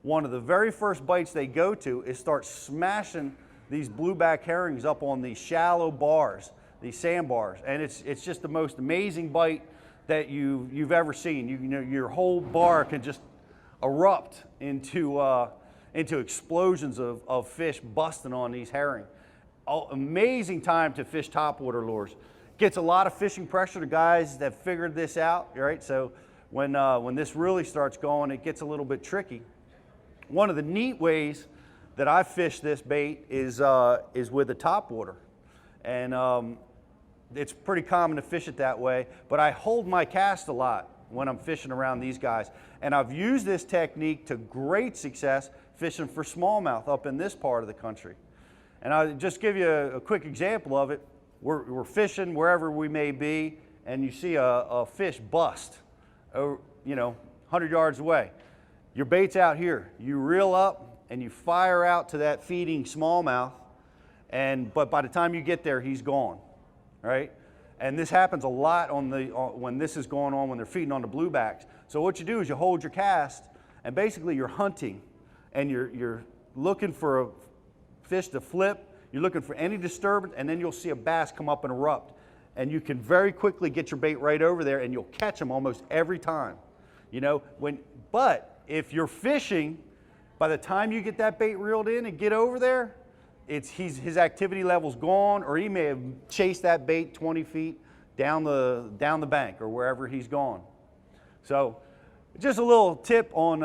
one of the very first bites they go to is start smashing these blueback herrings up on these shallow bars, these sandbars, and it's just the most amazing bite that you've ever seen. You know, your whole bar can just erupt into explosions of fish busting on these herring. Amazing time to fish topwater lures. Gets a lot of fishing pressure to guys that figured this out, right? So when this really starts going, it gets a little bit tricky. One of the neat ways that I fish this bait is with a topwater, and it's pretty common to fish it that way. But I hold my cast a lot when I'm fishing around these guys, and I've used this technique to great success fishing for smallmouth up in this part of the country. And I'll just give you a quick example of it. We're fishing wherever we may be, and you see a fish bust, you know, 100 yards away. Your bait's out here. You reel up and you fire out to that feeding smallmouth, but by the time you get there, he's gone, right? And this happens a lot when this is going on, when they're feeding on the bluebacks. So what you do is you hold your cast, and basically you're hunting, and you're looking for a fish to flip, you're looking for any disturbance, and then you'll see a bass come up and erupt. And you can very quickly get your bait right over there, and you'll catch them almost every time. You know, but if you're fishing, by the time you get that bait reeled in and get over there, his activity level's gone, or he may have chased that bait 20 feet down the bank or wherever he's gone. So just a little tip on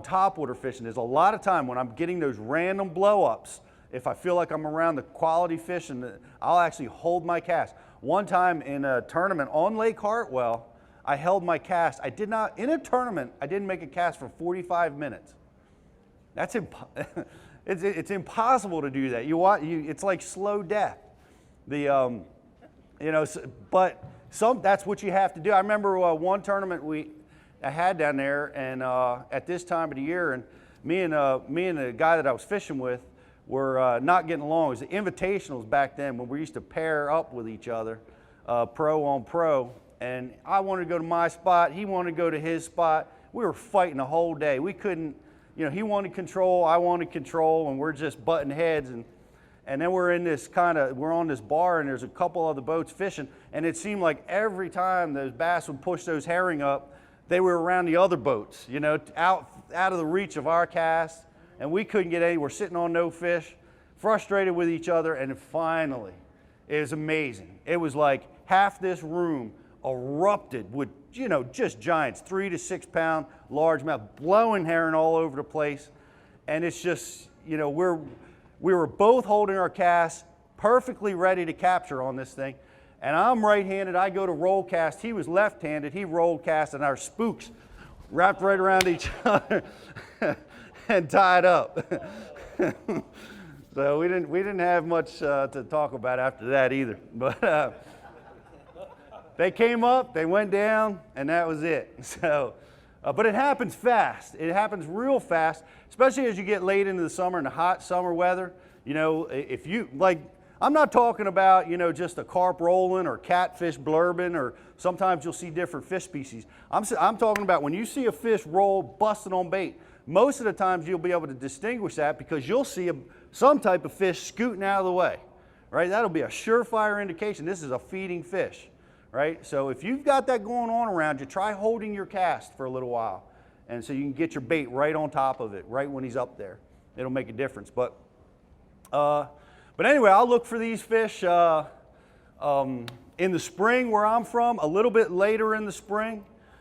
topwater fishing is a lot of time when I'm getting those random blow-ups, if I feel like I'm around the quality fish, and I'll actually hold my cast. One time in a tournament on Lake Hartwell, I held my cast. In a tournament, I didn't make a cast for 45 minutes. That's it's impossible to do that. It's like slow death. You know, but that's what you have to do. I remember one tournament I had down there, and at this time of the year, and me and the guy that I was fishing with were not getting along. It was the invitationals back then when we used to pair up with each other, pro on pro. And I wanted to go to my spot, he wanted to go to his spot. We were fighting the whole day. We couldn't, you know, he wanted control, I wanted control, and we're just butting heads. And then we're on this bar, and there's a couple other boats fishing, and it seemed like every time those bass would push those herring up, they were around the other boats, you know, out of the reach of our cast, and we couldn't get any. We're sitting on no fish, frustrated with each other, and finally, it was amazing. It was like half this room erupted with, you know, just giants, 3 to 6 pound largemouth, blowing herring all over the place. And it's just, you know, we were both holding our casts, perfectly ready to capture on this thing. And I'm right-handed, I go to roll cast. He was left-handed, he rolled cast, and our spooks wrapped right around each other and tied up. So we didn't have much to talk about after that either. But they came up, they went down, and that was it. So, but it happens fast. It happens real fast, especially as you get late into the summer and the hot summer weather. You know, if you, like, I'm not talking about, you know, just a carp rolling or catfish blurbing, or sometimes you'll see different fish species. I'm talking about when you see a fish roll busting on bait, most of the times you'll be able to distinguish that because you'll see some type of fish scooting out of the way, right? That'll be a surefire indication this is a feeding fish, right? So if you've got that going on around you, try holding your cast for a little while, and so you can get your bait right on top of it, right when he's up there. It'll make a difference. But anyway, I'll look for these fish in the spring where I'm from, a little bit later in the spring.